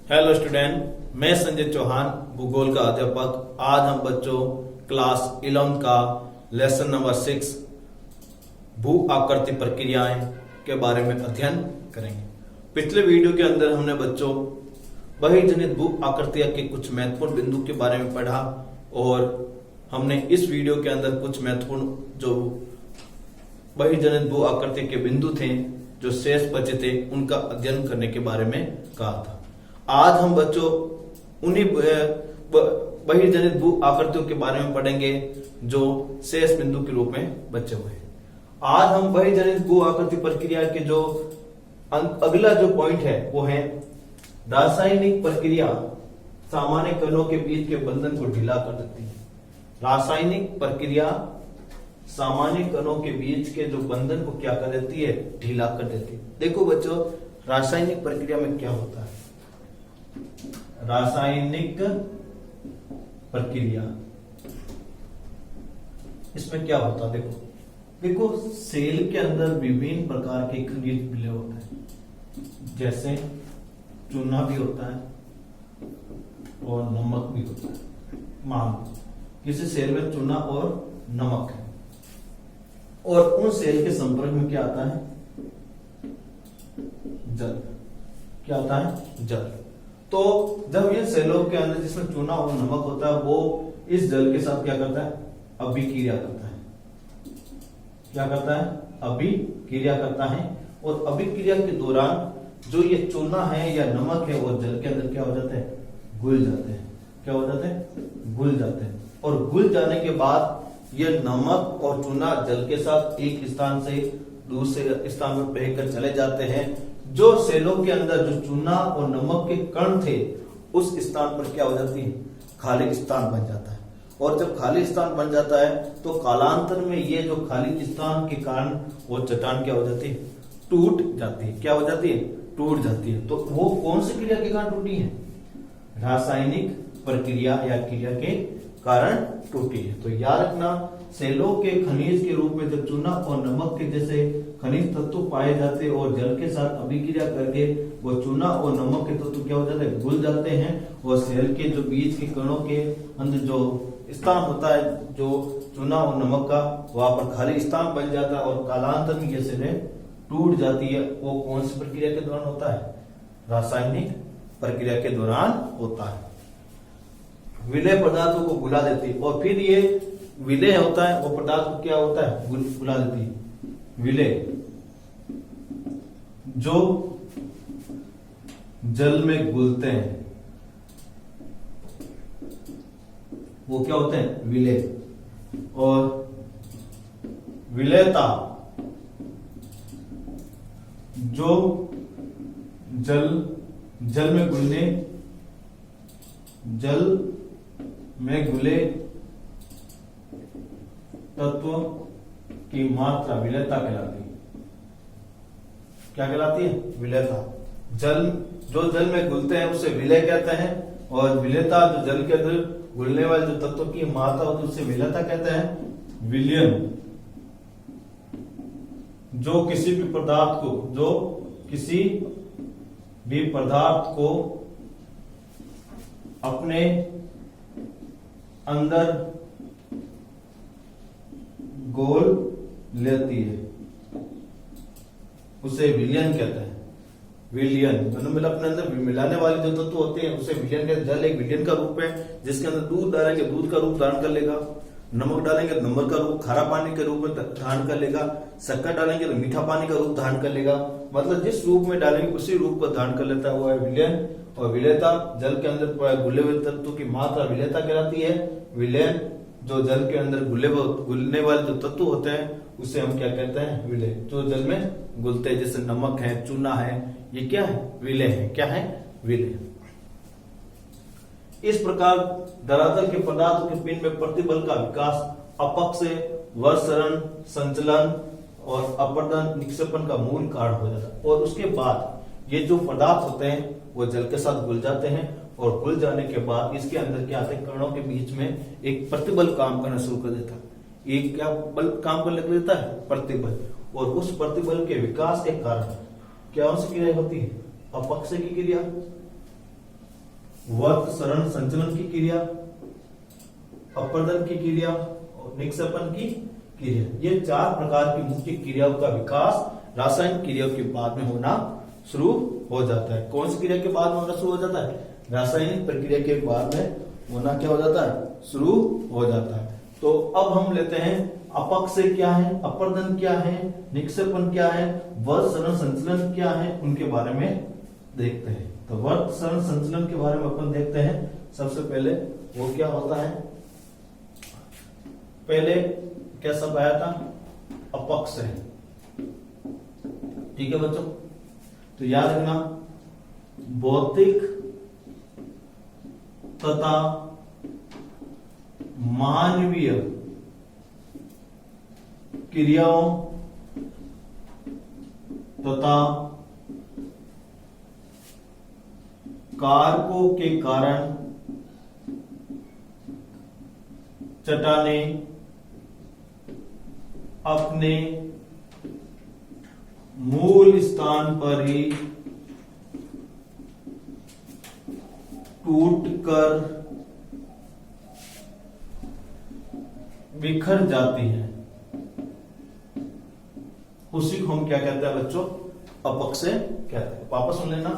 Hello student, मैं संजय चौहान, भूगोल का अध्यापक। आज हम बच्चों क्लास 11 का लेसन नंबर 6 भू आकृति प्रक्रियाएं के बारे में अध्ययन करेंगे। पिछले वीडियो के अंदर हमने बच्चों बहिर्जनित भू आकृतियां के कुछ महत्वपूर्ण बिंदु के बारे में पढ़ा और हमने इस वीडियो के अंदर कुछ महत्वपूर्ण जो बहिर्जनित भू आकृति के बिंदु थे जो शेष बचे थे उनका अध्ययन करने के बारे में कहा था। आज हम बच्चों उन्हीं बहिर्जनित भू आकृतियों के बारे में पढ़ेंगे जो शेष बिंदु के रूप में बचे हुए हैं। आज हम बहिर्जनित भू आकृति प्रक्रिया के जो अगला जो पॉइंट है वो है रासायनिक प्रक्रिया सामान्य कणों के बीच के बंधन को ढीला कर देती है। रासायनिक प्रक्रिया सामान्य कणों के बीच के जो बंधन को क्या कर देती है, ढीला कर देती है। देखो बच्चों, रासायनिक प्रक्रिया में क्या होता है। रासायनिक प्रक्रिया इसमें क्या होता है, देखो सेल के अंदर विभिन्न प्रकार के खनिज मिले होते हैं, जैसे चूना भी होता है और नमक भी होता है। मान किसी सेल में चूना और नमक है और उन सेल के संपर्क में क्या आता है, जल। क्या आता है, जल। तो जब ये सेलों के अंदर जिसमें चूना और नमक होता है वो इस जल के साथ क्या करता है, अभिक्रिया करता है। क्या करता है, अभिक्रिया करता है। और अभिक्रिया के दौरान जो ये चूना है या नमक है वो जल के अंदर क्या हो जाते हैं, घुल जाते हैं। क्या हो जाते हैं, घुल जाते हैं। और घुल जाने के बाद ये नमक और चूना जल के साथ एक स्थान से दूसरे स्थान में बहकर चले जाते हैं। जो सेलों के अंदर जो चूना और नमक के कण थे उस स्थान पर क्या हो जाती है, खाली स्थान बन जाता है। और जब खाली स्थान बन जाता है तो कालांतर में ये जो खाली स्थान के कारण वो चट्टान क्या हो जाती है, टूट जाती है। क्या हो जाती है, टूट जाती है। तो वो कौन सी क्रिया के कारण टूटी है, रासायनिक प्रक्रिया या क्रिया के कारण टूटी है। तो याद रखना, सेलों के खनिज के रूप में जब चूना और नमक के जैसे खनिज तत्व पाए जाते हैं और जल के साथ अभिक्रिया करके वो चूना और नमक के तत्व क्या हो जाते हैं, घुल जाते हैं। और सेल के जो बीच के कणों के अंदर जो स्थान होता है जो चूना और नमक का, वहां पर खाली स्थान बन जाता है और कालांतर में ये सेलें टूट जाती है। वो कौन सी प्रक्रिया के दौरान होता है, रासायनिक प्रक्रिया के दौरान होता है। विलेय पदार्थों को घुला देती है और फिर ये विलेय होता है वो पदार्थ को क्या होता है, घुला देती है। विलेय जो जल में घुलते हैं वो क्या होते हैं, विलेय। और विलेयता जो जल में घुले तत्व की मात्रा विलेयता कहलाती है। क्या कहलाती है, विलेयता। जो जल में घुलते हैं उसे विलेय कहते हैं और विलेयता जो जल के अंदर घुलने वाले जो तत्वों की मात्रा होती है उसे विलेयता कहते हैं। विलयन जो किसी भी पदार्थ को अपने अंदर घोल लेती है उसे विलयन कहते हैं। विलयन मतलब अपने अंदर मिलाने वाले जो तत्व होते हैं उसे विलयन कहते हैं। जल एक विलयन का रूप है जिसके अंदर दूध डालेंगे दूध का रूप धारण कर लेगा, नमक डालेंगे नमक का रूप खारा पानी के रूप में धारण कर लेगा, शक्कर डालेंगे तो मीठा पानी का रूप धारण कर लेगा। मतलब जिस रूप में डालेंगे उसी रूप को धारण कर लेता है वो है विलयन। और विलेयता जल के अंदर घुले हुए तत्वों की मात्रा विलेयता कहलाती है। विलयन जो जल के अंदर घुलने वाले जो तत्व होते हैं उसे हम क्या कहते हैं, विलेय। जो जल में घुलते हैं जैसे नमक है, चूना है, ये क्या है, विलेय है। क्या है, विलेय। इस प्रकार धरातल के पदार्थों के पिंड में प्रतिबल का विकास अपक्ष वर्षरण संचलन और अपरदन निक्षेपण का मूल कारण हो जाता है। और उसके बाद ये जो पदार्थ होते हैं वो जल के साथ घुल जाते हैं और घुल जाने के बाद इसके अंदर क्या आते हैं, कणों के बीच में एक प्रतिबल काम करना शुरू कर देता है। एक क्या बल काम करने लग देता है, प्रतिबल। और उस प्रतिबल के विकास के कारण क्या सी क्रिया होती है, अपक्षय की क्रिया। वर्त सरण संचलन की क्रिया, अपरदन की क्रिया और निक्षेपण की क्रिया। ये 4 प्रकार की मुख्य क्रियाओं का विकास रासायनिक क्रियाओं के बाद में होना शुरू हो जाता है। कौन सी क्रिया के बाद में होना शुरू हो जाता है? रासायनिक प्रक्रिया के बाद में होना क्या हो जाता है? शुरू हो जाता है। तो अब हम लेते हैं अपक्षय क्या है, अपरदन क्या है, निक्षेपण क्या है, वर्त सरण संचलन क्या है, उनके बारे में देखते हैं। तो वर्त सरण संचलन के बारे में अपन देखते हैं। सबसे पहले वो क्या होता है, पहले क्या शब्द आया था? अपक्षय। ठीक है बच्चों, तो याद रखना भौतिक तथा मानवीय क्रियाओं तथा कारकों के कारण चट्टाने अपने मूल स्थान पर ही टूटकर बिखर जाती है। उसी को हम क्या कहते हैं बच्चों? अपक्षय कहते हैं। वापस सुन लेना,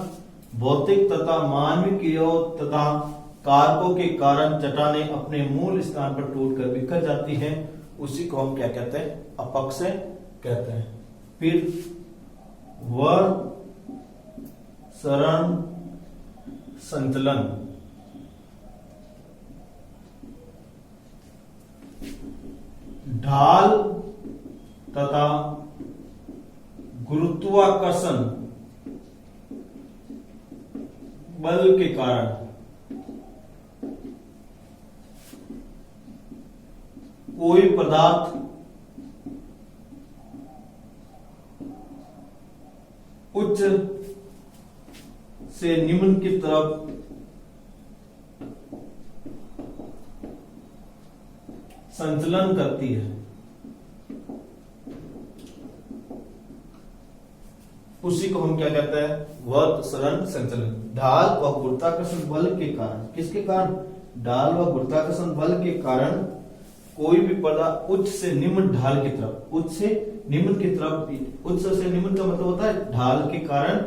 भौतिक तथा मानवीय क्रियाओं तथा कारकों के कारण चट्टाने अपने मूल स्थान पर टूटकर बिखर जाती है। उसी को हम क्या कहते हैं? अपक्षय कहते हैं। फिर वर्त सरण संचलन, ढाल तथा गुरुत्वाकर्षण बल के कारण कोई पदार्थ उच्च से निम्न की तरफ संचलन करती है। उसी को हम क्या कहते हैं? वर्त सरण संचलन। ढाल व गुरुत्वाकर्षण बल के कारण, किसके कारण? ढाल व गुरुत्वाकर्षण बल के कारण कोई भी पदार्थ उच्च से निम्न ढाल की तरफ, उच्च से निम्न की तरफ, उच्च से निम्न का मतलब होता है ढाल के कारण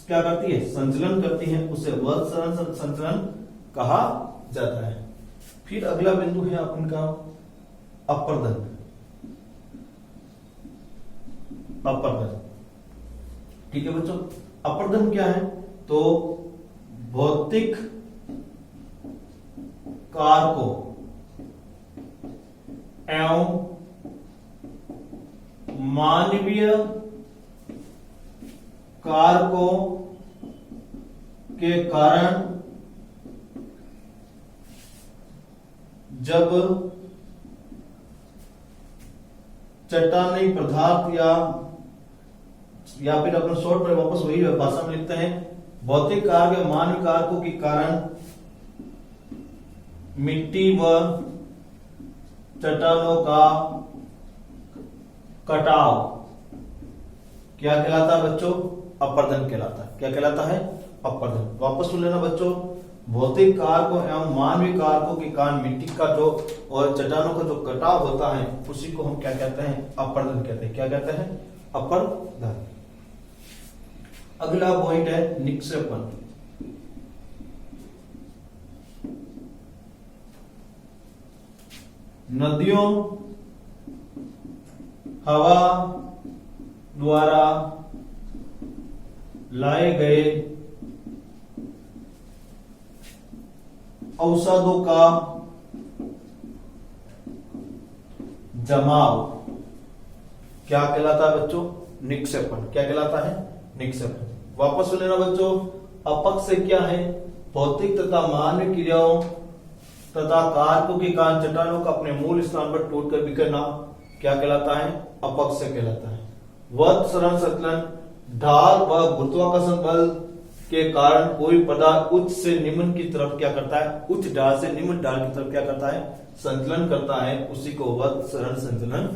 क्या करती है? संचलन करती है। उसे वर्त सरण संचलन कहा जाता है। फिर अगला बिंदु है अपन का अपरदन। अपरदन, ठीक है बच्चों। अपरदन क्या है? तो भौतिक कारकों एवं मानवीय कारकों के कारण जब चट्टानी पदार्थ या फिर अपन शॉर्ट में वापस वही भाषा में लिखते हैं, भौतिक कारक या मानवीय कारकों के कारण मिट्टी व चट्टानों का कटाव क्या कहलाता है बच्चों? अपरदन कहलाता है। क्या कहलाता है? अपरदन। वापस सुन लेना बच्चों, भौतिक कारकों एवं मानवीय कारकों के कारण मिट्टी का जो और चट्टानों का जो कटाव होता है उसी को हम क्या कहते हैं? अपरदन कहते हैं। क्या कहते हैं? अपरदन। अगला पॉइंट है निक्षेपण। नदियों, हवा द्वारा लाए गए औषधों का जमाव क्या कहलाता है बच्चों? निक्षेपण। क्या कहलाता है? निक्षेपण। वापस सुन लेना बच्चों, अपक्षय क्या है? भौतिक तथा मानवीय क्रियाओं तथा कारकों के कारण चट्टानों का अपने मूल स्थान पर टूटकर बिखरना क्या कहलाता है? अपक्षय कहलाता है। वर्त सरण संचलन, ढाल व गुरुत्वाकर्षण बल के कारण कोई पदार्थ उच्च से निम्न की तरफ क्या करता है? उच्च ढाल से निम्न ढाल की तरफ क्या करता है? संचलन करता है। उसी को वर्त सरण संचलन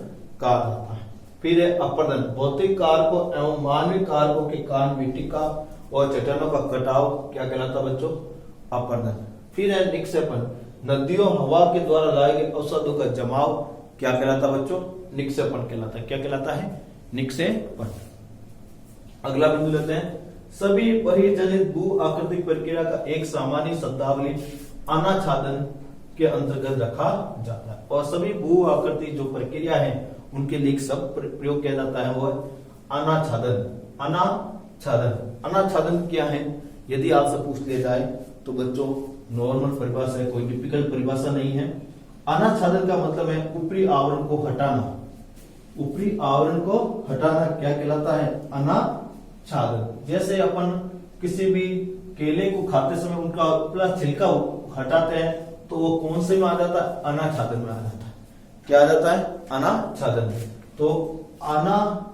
कहा जाता है। फिर है अपरदन। भौतिक कारकों एवं मानवीय कारकों के कारण मिट्टी का और चट्टानों का कटाव क्या कहलाता बच्चों? अपर्दन। फिर है निक्षेपण, नदियों हवा के द्वारा लाए गए औषधों का जमाव क्या कहलाता है बच्चों? निक्षेपण कहलाता है। क्या कहलाता है? निक्षेपण। अगला बिंदु लेते हैं, सभी बहिर्जनित भू आकृतिक प्रक्रिया का एक सामान्य शब्दावली अनाच्छादन के अंतर्गत रखा जाता है। और सभी भू आकृति जो प्रक्रिया है उनके लिए एक शब्द प्रयोग किया जाता है, वो अनाच्छादन। अनाच्छादन, अनाच्छादन क्या है? यदि आपसे पूछ लिया जाए तो बच्चों नॉर्मल परिभाषा है, कोई डिफिकल्ट परिभाषा नहीं है। अनाच्छादन का मतलब है ऊपरी आवरण को हटाना। ऊपरी आवरण को हटाना क्या कहलाता है? अनाच्छादन। जैसे अपन किसी भी केले को खाते समय उनका प्लस छिलका हटाते हैं तो वो कौन से में आ जाता है? अनाच्छादन में आ जाता है। क्या आ जाता है? अनाच्छादन। तो अनाच्छादन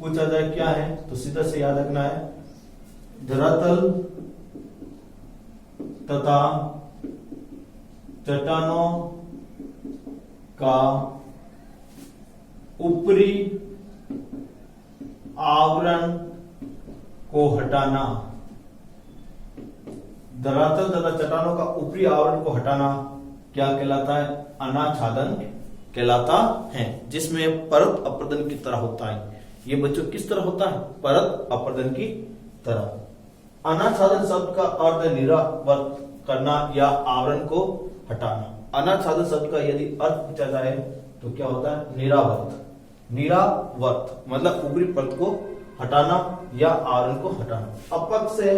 पूछा जाए क्या है तो सीधा से याद रखना है, धरातल तथा चट्टानों का ऊपरी आवरण को हटाना। धरातल तथा चट्टानों का ऊपरी आवरण को हटाना क्या कहलाता है? अनाच्छादन कहलाता है, जिसमें परत अपर्दन की तरह होता है। ये बच्चों किस तरह होता है? परत अपर्दन की तरह। अनाच्छादन शब्द का अर्थ निरावर्त करना या आवरण को हटाना। अनाच्छादन शब्द का यदि अर्थ पूछा जाए तो क्या होता है? निरावर्त। निरावर्त मतलब ऊपरी परत को हटाना या आवरण को हटाना। अपक्ष से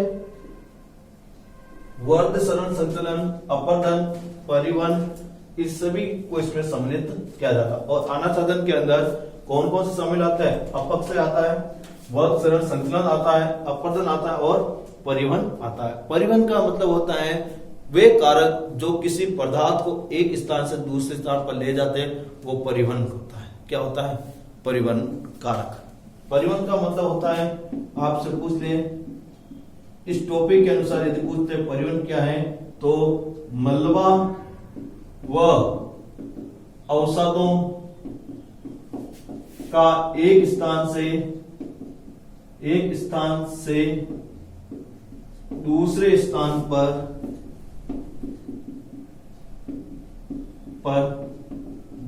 वर्ध, सरण, संचलन, अपर्दन, परिवहन, इस सभी को इसमें सम्मिलित किया जाता है। और अनाच्छादन के अंदर कौन कौन से शामिल आता है? अपक्ष से आता है, वर्ध, सरण, संचलन आता है, अपर्दन आता है और परिवहन आता है। परिवहन का मतलब होता है वे कारक जो किसी पदार्थ को एक स्थान से दूसरे स्थान पर ले जाते हैं, वो परिवहन होता है। क्या होता है? परिवहन कारक। परिवहन का मतलब होता है, आपसे पूछ ले इस टॉपिक के अनुसार यदि पूछते हैं परिवहन क्या है तो मलबा व औषधों का एक स्थान से दूसरे स्थान पर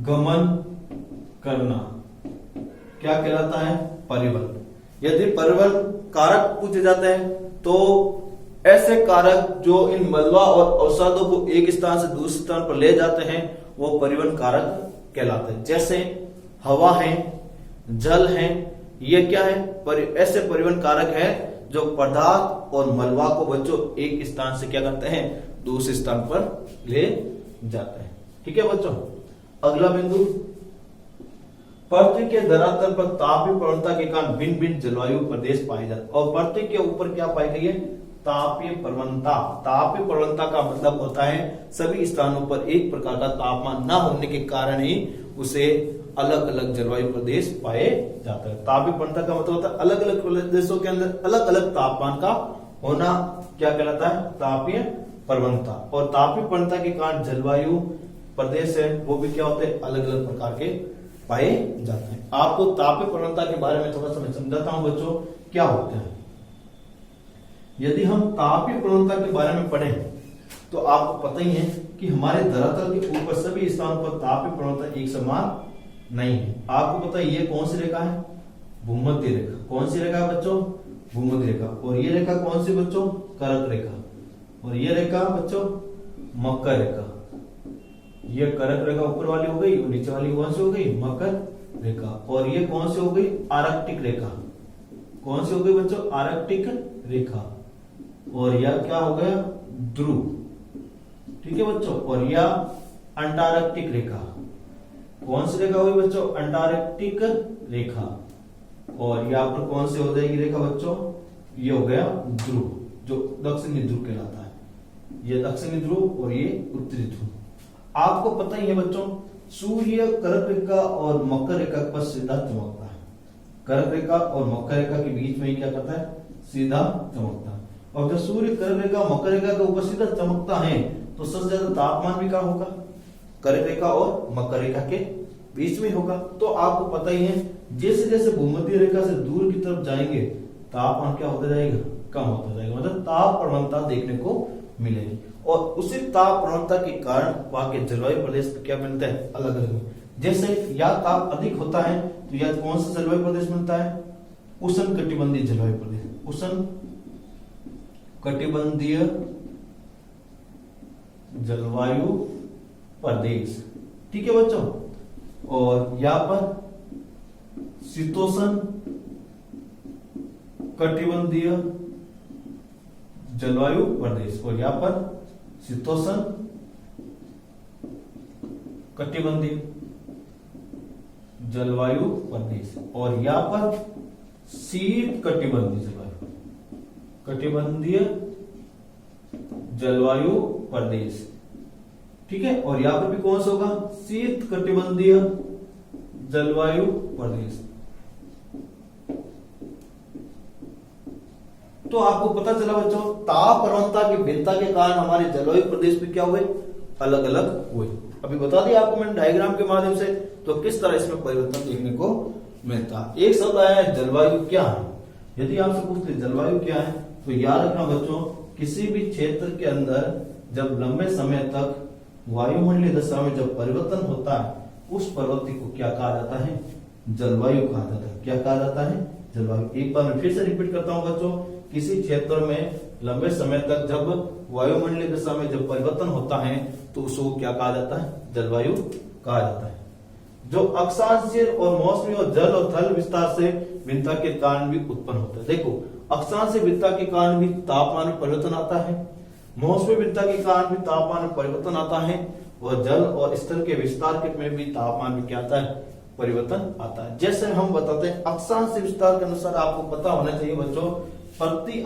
गमन करना क्या कहलाता है? परिवहन। यदि परिवहन कारक पूछे जाते हैं तो ऐसे कारक जो इन मलबा और औषधों को एक स्थान से दूसरे स्थान पर ले जाते हैं वो परिवहन कारक कहलाते हैं। जैसे हवा है, जल है, ये क्या है? ऐसे परिवहन कारक है जो पदार्थ और मलबा को बच्चों एक स्थान से क्या करते हैं? दूसरे स्थान पर ले जाते हैं। ठीक है बच्चों। अगला बिंदु, पृथ्वी के धरातल पर तापीय प्रवणता के कारण भिन्न भिन्न जलवायु प्रदेश पाए जाते हैं। और पृथ्वी के ऊपर क्या पाई गई है? तापीय प्रवणता। तापीय प्रवणता का मतलब होता है सभी स्थानों पर एक प्रकार का तापमान न होने के कारण ही उसे अलग अलग जलवायु प्रदेश पाए जाते हैं। तापीय प्रवणता का मतलब होता है अलग अलग प्रदेशों के अंदर अलग अलग तापमान का होना क्या कहलाता है? तापीय प्रवणता। और तापीय प्रवणता के कारण जलवायु प्रदेश है वो भी क्या होते हैं? अलग अलग प्रकार के पाए जाते हैं। आपको तापीय प्रवणता के बारे में थोड़ा सा मैं समझाता हूं बच्चों क्या होते हैं। यदि हम तापीय प्रवणता के बारे में पढ़ें तो आपको पता ही है कि हमारे धरातल के ऊपर सभी स्थानों पर तापीय प्रवणता एक समान नहीं है। आपको पता है ये कौन सी रेखा है? भूमध्य रेखा। कौन सी रेखा है बच्चों? भूमध्य रेखा। और ये रेखा कौन सी बच्चों? करक रेखा। और ये रेखा बच्चों मकर रेखा। ये करक रेखा ऊपर वाली हो गई और नीचे वाली कौन सी हो गई? मकर रेखा। और ये कौन सी हो गई? आर्कटिक रेखा। कौन सी हो गई बच्चों? आर्कटिक रेखा। और यह क्या हो गया? ध्रुव। ठीक है बच्चों। और यह अंटार्कटिक रेखा। कौन सी रेखा हुई बच्चों? अंटार्कटिक रेखा। और यहां पर कौन सी हो जाएगी रेखा बच्चों? ये हो गया ध्रुव, जो दक्षिणी ध्रुव कहलाता है। ये दक्षिणी ध्रुव और ये उत्तरी ध्रुव। आपको पता ही है बच्चों सूर्य कर्क रेखा और मकर रेखा पर सीधा चमकता है। कर्क रेखा और मकर रेखा के बीच में ही क्या करता है? सीधा चमकता है। और जब सूर्य कर्क रेखा मकर रेखा के ऊपर सीधा चमकता है तो सबसे ज्यादा तापमान भी कहां होगा? कर्क रेखा और मकर रेखा के बीच में होगा। तो आपको पता ही है जैसे जैसे भूमध्य रेखा से दूर की तरफ जाएंगे तापमान क्या होता जाएगा, कम होता जाएगा, मतलब ताप प्रवणता देखने को मिलेगी। और उसी ताप प्रवणता के कारण वहां के जलवायु प्रदेश में क्या मिलता है, अलग अलग। जैसे या ताप अधिक होता है तो या कौन सा जलवायु प्रदेश मिलता है, उष्ण कटिबंधीय जलवायु प्रदेश, उष्ण कटिबंधीय जलवायु प्रदेश, ठीक है बच्चों। और यहां पर शीतोष्ण कटिबंधीय जलवायु प्रदेश, और यहां पर शीतोष्ण कटिबंधीय जलवायु प्रदेश, और यहां पर शीत कटिबंधीय जलवायु प्रदेश, ठीक है। और यहां पर भी कौन सा होगा, शीत कटिबंधीय जलवायु प्रदेश। तो आपको पता चला बच्चों, ताप प्रवणता की भिन्नता के कारण हमारे जलवायु प्रदेश में क्या हुए, अलग अलग हुए। अभी बता दिया आपको मैंने डायग्राम के माध्यम से, तो किस तरह इसमें परिवर्तन देखने को मिलता है। एक शब्द आया है जलवायु क्या है। यदि आपसे पूछते जलवायु क्या है, तो याद रखना बच्चों, किसी भी क्षेत्र के अंदर जब लंबे समय तक वायुमंडलीय दशा में जब परिवर्तन होता है, उस प्रवृत्ति को क्या कहा जाता है, जलवायु कहा जाता है। क्या कहा जाता है, जलवायु। एक बार मैं फिर से रिपीट करता हूं बच्चों, किसी क्षेत्र में लंबे समय तक जब वायुमंडलीय दशा में जब परिवर्तन होता है तो उसको क्या कहा जाता है, जलवायु कहा जाता है। जो अक्षांशीय और मौसमी और जल और थल विस्तार से भिन्नता के कारण भी उत्पन्न होता है। देखो, अक्षांशीय भिन्नता के कारण भी तापमान में परिवर्तन आता है, मौसमी भिन्नता के कारण भी तापमान में परिवर्तन आता है, और जल और स्थल के विस्तार के में भी तापमान में क्या आता है, परिवर्तन आता है। जैसे हम बताते हैं अक्षांश विस्तार के अनुसार, आपको पता होना चाहिए बच्चों, प्रति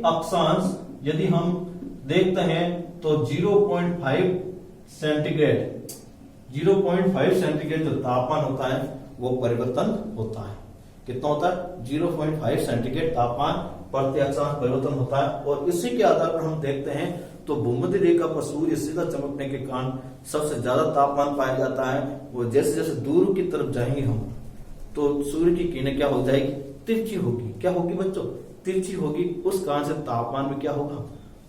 अक्षांश यदि हम देखते हैं तो 0.5 सेंटीग्रेड, 0.5 सेंटीग्रेड जो तापमान होता है वो परिवर्तन होता है। कितना होता है, 0.5 सेंटीग्रेड तापमान प्रति अक्षांश परिवर्तन होता है। और इसी के आधार पर हम देखते हैं तो भूमध्य रेखा पर सूर्य सीधा चमकने के कारण सबसे ज्यादा तापमान पाया जाता है। वो जैसे जैसे दूर की तरफ जाएंगे हम, तो सूर्य की किरणें क्या हो जाएगी, तिरछी होगी। क्या होगी बच्चों, तिरछी होगी। उस कारण से तापमान में क्या होगा,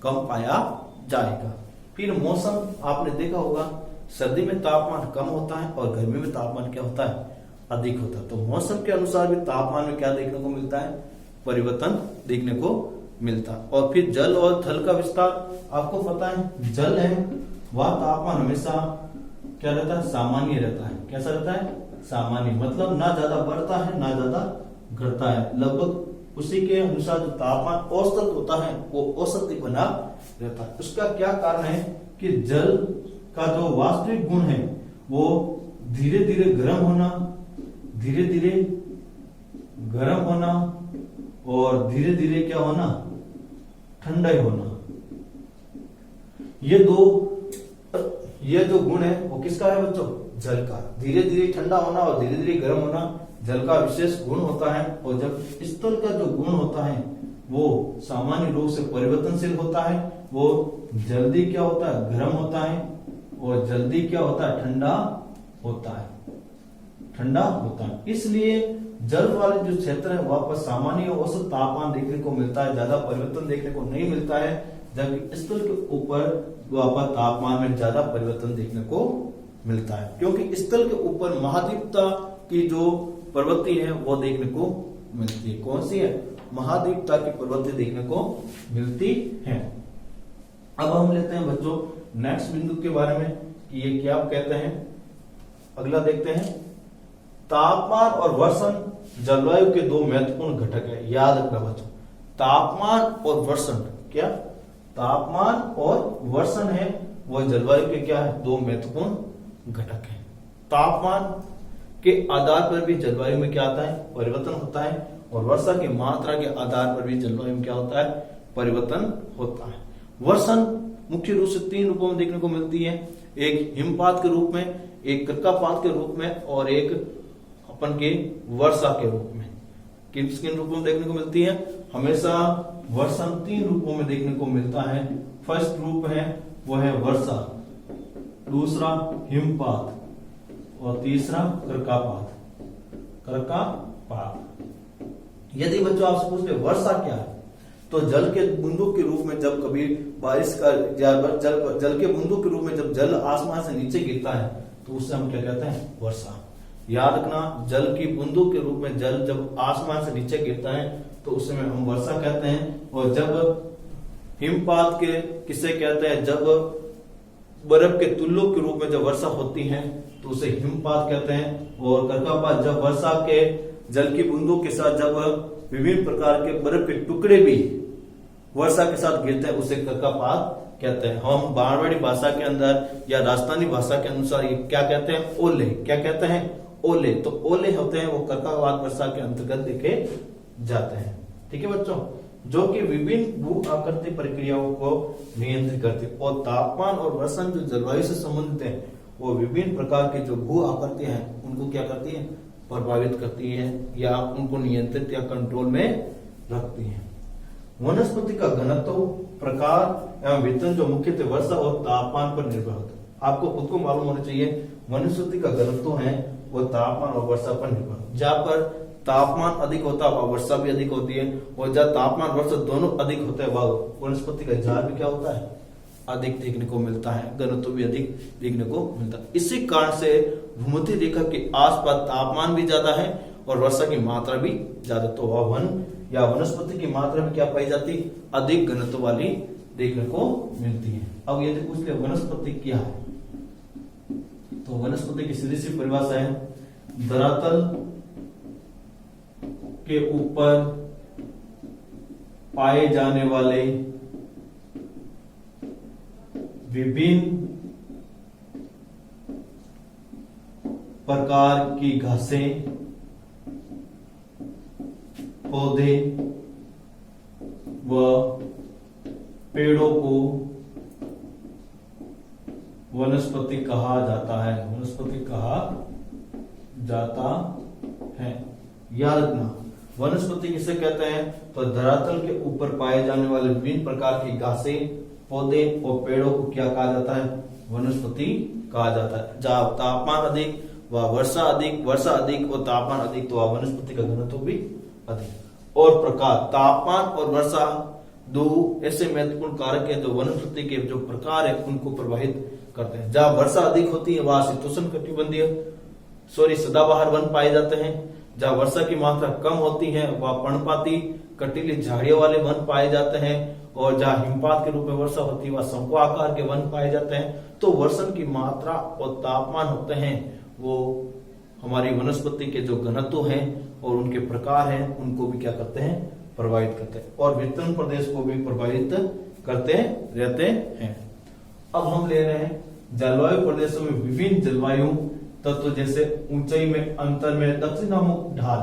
कम पाया जाएगा। फिर मौसम आपने देखा होगा, सर्दी में तापमान कम होता है और गर्मी में तापमान क्या होता है, अधिक होता है। तो मौसम के अनुसार भी तापमान में क्या देखने को मिलता है, परिवर्तन देखने को मिलता है। और फिर जल और थल का विस्तार, आपको पता है जल है वह तापमान हमेशा क्या रहता है, सामान्य रहता है। कैसा रहता है, सामान्य, मतलब ना ज्यादा बढ़ता है ना ज्यादा घटता है, लगभग उसी के अनुसार जो तापमान औसत होता है वो औसत ही बना रहता है। उसका क्या कारण है कि जल का जो वास्तविक गुण है वो धीरे धीरे गर्म होना, धीरे धीरे गर्म होना और धीरे धीरे क्या होना, ठंडा होना। ये जो गुण है वो किसका है बच्चों, जल का। धीरे धीरे ठंडा होना और धीरे धीरे गर्म होना जल का विशेष गुण होता है। और जब स्थल का जो गुण होता है वो सामान्य रूप से परिवर्तनशील होता है, वो जल्दी क्या होता है, गर्म होता है, और जल्दी क्या होता है, ठंडा होता है, ठंडा होता है। इसलिए जल वाले जो क्षेत्र है वहां पर सामान्य औसत तापमान देखने को मिलता है, ज्यादा परिवर्तन देखने को नहीं मिलता है। जबकि स्थल के ऊपर वहां पर तापमान में ज्यादा परिवर्तन देखने को मिलता है, क्योंकि स्थल के ऊपर महाद्वीपता की जो प्रवृत्ति है वो देखने को मिलती है। कौन सी है, महाद्वीपता की प्रवृत्ति देखने को मिलती है। अब हम लेते हैं बच्चों नेक्स्ट बिंदु के बारे में कि ये क्या कहते हैं। अगला देखते हैं, तापमान और वर्षण जलवायु के दो महत्वपूर्ण घटक है। याद रखना बच्चों, तापमान और वर्षण, क्या तापमान और वर्षण है वह जलवायु के क्या है, दो महत्वपूर्ण घटक है। तापमान के आधार पर भी जलवायु में क्या आता है, परिवर्तन होता है, और वर्षा की मात्रा के आधार पर भी जलवायु में क्या होता है, परिवर्तन होता है। वर्षण मुख्य रूप से तीन रूपों में देखने को मिलती है, एक हिमपात के रूप में, एक कर्कापात के रूप में, और एक अपन के वर्षा के रूप में। किन किन रूपों में देखने को मिलती है, हमेशा वर्षण तीन रूपों में देखने को मिलता है। फर्स्ट रूप है वो है वर्षा, दूसरा हिमपात और तीसरा कर्कापात। कर्कापात यदि बच्चों आपसे पूछ ले वर्षा क्या है, तो जल के बूंदों के रूप में जब कभी बारिश का जल के बूंदों के रूप में जब जल आसमान से नीचे गिरता है तो उससे हम क्या कहते हैं, वर्षा। याद रखना, जल की बूंदों के रूप में जल जब आसमान से नीचे गिरता है तो उसे हम वर्षा कहते हैं। और जब हिमपात के किसे कहते हैं, जब बर्फ के तुल्लों के रूप में जब वर्षा होती है तो उसे हिमपात कहते हैं। और कर्कापात जब वर्षा के जल की बूंदों के साथ जब विभिन्न प्रकार के बर्फ के टुकड़े भी वर्षा के साथ गिरते हैं उसे कर्कापात कहते हैं। हम मारवाड़ी भाषा के अंदर या राजस्थानी भाषा के अनुसार ये क्या कहते हैं, ओले। क्या कहते हैं, ओले। तो ओले होते हैं वो कर्कापात वर्षा के अंतर्गत देखे जाते हैं। ठीक है बच्चों, जो कि विभिन्न भू आकृति प्रक्रियाओं को नियंत्रित करते हैं। और तापमान और वर्षा जो जलवायु से संबंधित है वो विभिन्न प्रकार के जो भू आकृतियां हैं उनको क्या करती है, प्रभावित करती है या उनको नियंत्रित या कंट्रोल में रखती है। वनस्पति का घनत्व, प्रकार एवं वितरण जो मुख्यतः वर्षा और तापमान पर निर्भर होता है। आपको खुद को मालूम होना चाहिए वनस्पति का घनत्व है वो तापमान और वर्षा पर निर्भर। जहाँ पर तापमान अधिक होता है वह वर्षा भी अधिक होती है, और जहाँ तापमान वर्षा दोनों अधिक होते हैं वह वनस्पति का झाड़ भी क्या होता है, अधिक देखने को मिलता है, घनत्व भी अधिक देखने को मिलता है। इसी कारण से भूमध्य रेखा के आसपास तापमान भी ज्यादा है और वर्षा की मात्रा भी ज्यादा, तो वह वन या वनस्पति की मात्रा में क्या पाई जाती, अधिक घनत्व वाली देखने को मिलती है। अब यदि पूछ ले वनस्पति क्या है, तो वनस्पति की सीधी सी परिभाषा है धरातल के ऊपर पाए जाने वाले विभिन्न प्रकार की घासें, पौधे व पेड़ों को वनस्पति कहा जाता है। वनस्पति कहा जाता है। याद रखना, वनस्पति किसे कहते हैं, तो धरातल के ऊपर पाए जाने वाले विभिन्न प्रकार की घासें, पौधे और पेड़ों को क्या कहा जाता है, वनस्पति कहा जाता है। जहां तापमान अधिक व वर्षा अधिक, वर्षा अधिक और तापमान अधिक तो वह वनस्पति का घनत्व भी अधिक। और प्रकार, तापमान और वर्षा दो ऐसे महत्वपूर्ण कारक है जो वनस्पति के जो प्रकार है उनको प्रभावित करते हैं। जहां वर्षा अधिक होती है वहां शीतोष्णकटिबंधीय सदाबहार वन पाए जाते हैं। जहां वर्षा की मात्रा कम होती है वह पर्णपाती कटीली झाड़ियों वाले वन पाए जाते हैं। और जहां हिमपात के रूप में वर्षा होती है वह शंकु आकार के वन पाए जाते हैं। तो वर्षण की मात्रा और तापमान होते हैं वो हमारी वनस्पति के जो घनत्व हैं और उनके प्रकार हैं उनको भी क्या करते हैं, प्रभावित करते हैं। और वितरण प्रदेश को भी प्रभावित करते रहते हैं। अब हम ले रहे हैं जलवायु प्रदेशों में विभिन्न जलवायु तत्व जैसे ऊंचाई में अंतर में दक्षिणामुख ढाल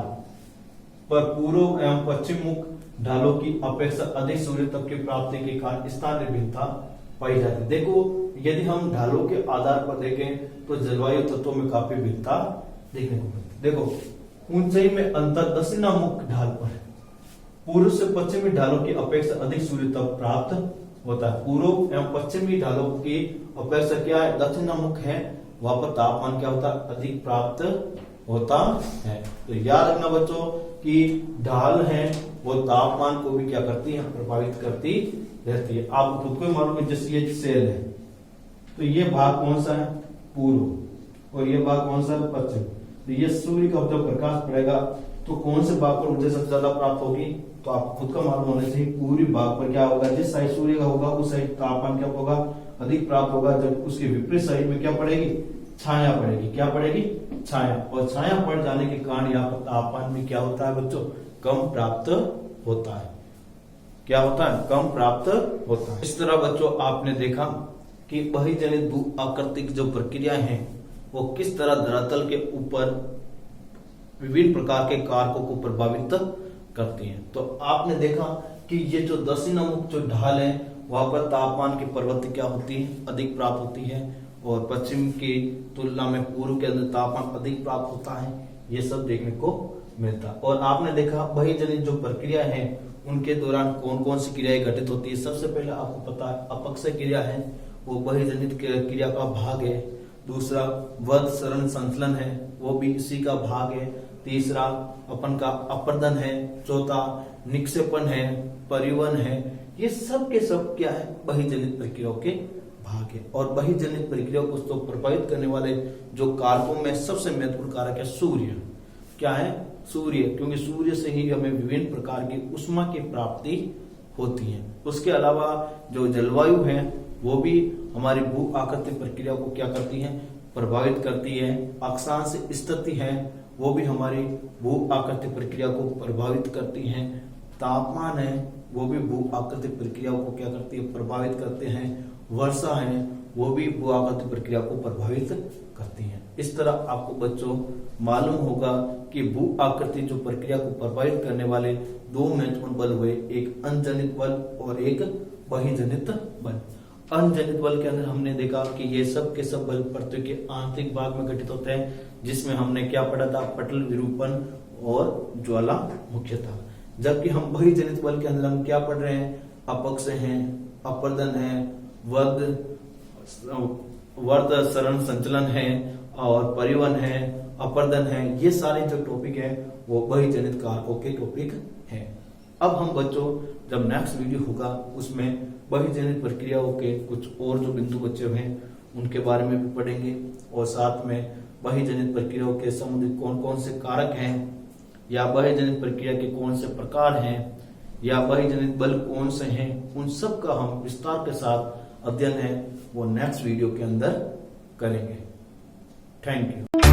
पर पूर्व एवं पश्चिम मुख ढालों की अपेक्षा अधिक सूर्य तप की प्राप्ति के कारण स्थानीय भिन्नता पाई जाती है। देखो, यदि हम ढालों के आधार पर देखें तो जलवायु तत्वों में काफी भिन्नता देखने को मिलती है। देखो, ऊंचाई में अंतर दक्षिणामुख ढाल पर पूर्व से पश्चिमी ढालों की अपेक्षा अधिक सूर्य तप प्राप्त होता है। पूर्व एवं पश्चिमी ढालों की अपेक्षा क्या है, दक्षिणामुख है, वहां पर तापमान क्या होता है, अधिक प्राप्त होता है। तो याद रखना बच्चों कि ढाल है वो तापमान को भी क्या करती है, प्रभावित करती रहती है। आपको खुद को मालूम है, जैसे ये सेल है तो ये भाग कौन सा है, पूर्व, और ये भाग कौन सा है, पश्चिम। तो ये सूर्य का जब प्रकाश पड़ेगा तो कौन से भाग पर ऊर्जा सबसे ज्यादा प्राप्त होगी, तो आपको खुद का मालूम होना चाहिए पूरी भाग पर क्या होगा, जिस साइड सूर्य का होगा उस साइड तापमान क्या होगा, अधिक प्राप्त होगा। जब उसके विपरीत साइड में क्या पड़ेगी, छाया पड़ेगी। क्या पड़ेगी, छाया। और छाया पड़ जाने के कारण यहाँ पर तापमान भी क्या होता है बच्चों, कम प्राप्त होता है। क्या होता है, कम प्राप्त होता है। इस तरह बच्चों आपने देखा कि बहिर्जनित भू आकृतिक जो प्रक्रियाएं हैं वो किस तरह धरातल के ऊपर विभिन्न प्रकार के कारकों को प्रभावित करती हैं। तो आपने देखा कि ये जो दक्षिणामुख जो ढाल है वहां पर तापमान की प्रवृत्ति क्या होती है, अधिक प्राप्त होती है, और पश्चिम की तुलना में पूर्व के अंदर तापमान अधिक प्राप्त होता है। ये सब देखने को मिलता है। और आपने देखा बहिर्जनित जो प्रक्रिया है उनके दौरान कौन कौन सी क्रियाएं घटित होती है। सबसे पहले आपको पता है अपक्षय क्रिया है, वो बहिर्जनित क्रिया का भाग है। दूसरा वध शरण संचलन है, वो भी इसी का भाग है। तीसरा अपन का अपर्दन है, चौथा निक्षेपण है, परिवहन है। ये सब के सब क्या है, बहिर्जनित प्रक्रियाओं के भाग है। और बहिर्जनित प्रक्रियाओं को तो प्रभावित करने वाले जो कारकों में सबसे महत्वपूर्ण कारक है सूर्य। क्या है, सूर्य, क्योंकि सूर्य से ही हमें विभिन्न प्रकार की ऊष्मा की प्राप्ति होती है। उसके अलावा जो जलवायु है वो भी हमारी भू आकृति प्रक्रिया को क्या करती है, प्रभावित करती है। अक्षांश स्थिति है वो भी हमारी भू आकृति प्रक्रिया को प्रभावित करती है। तापमान है वो भी भू आकृति प्रक्रियाओं को क्या करती है, प्रभावित करते हैं। वर्षा है वो भी भू आकृति प्रक्रिया को प्रभावित करती है। इस तरह आपको बच्चों मालूम होगा कि भू आकृति जो प्रक्रिया को प्रभावित करने वाले दो महत्वपूर्ण बल हुए, एक अंजनित बल और एक बहिर्जनित बल। अंजनित बल के अंदर हमने देखा कि ये सब के सब बल पृथ्वी के आंतरिक भाग में घटित होते हैं, जिसमें हमने क्या पढ़ा था, पटल, विरूपण और ज्वालामुखी था। जबकि हम बहिर्जनित बल के अंदर हम क्या पढ़ रहे हैं, अपक्ष हैं, अपर्दन है, वर्द सरण संचलन है और परिवहन है, अपर्दन है। ये सारे जो टॉपिक है वो बहिर्जनित कारकों के टॉपिक है। अब हम बच्चों जब नेक्स्ट वीडियो होगा उसमें बहिर्जनित प्रक्रियाओं के कुछ और जो बिंदु बचे हुए हैं उनके बारे में भी पढ़ेंगे, और साथ में बहिर्जनित प्रक्रियाओं के संबंधित कौन कौन से कारक हैं, या बहिर्जनित प्रक्रिया के कौन से प्रकार हैं, या बहिर्जनित बल कौन से हैं, उन सब का हम विस्तार के साथ अध्ययन है वो नेक्स्ट वीडियो के अंदर करेंगे। Thank you.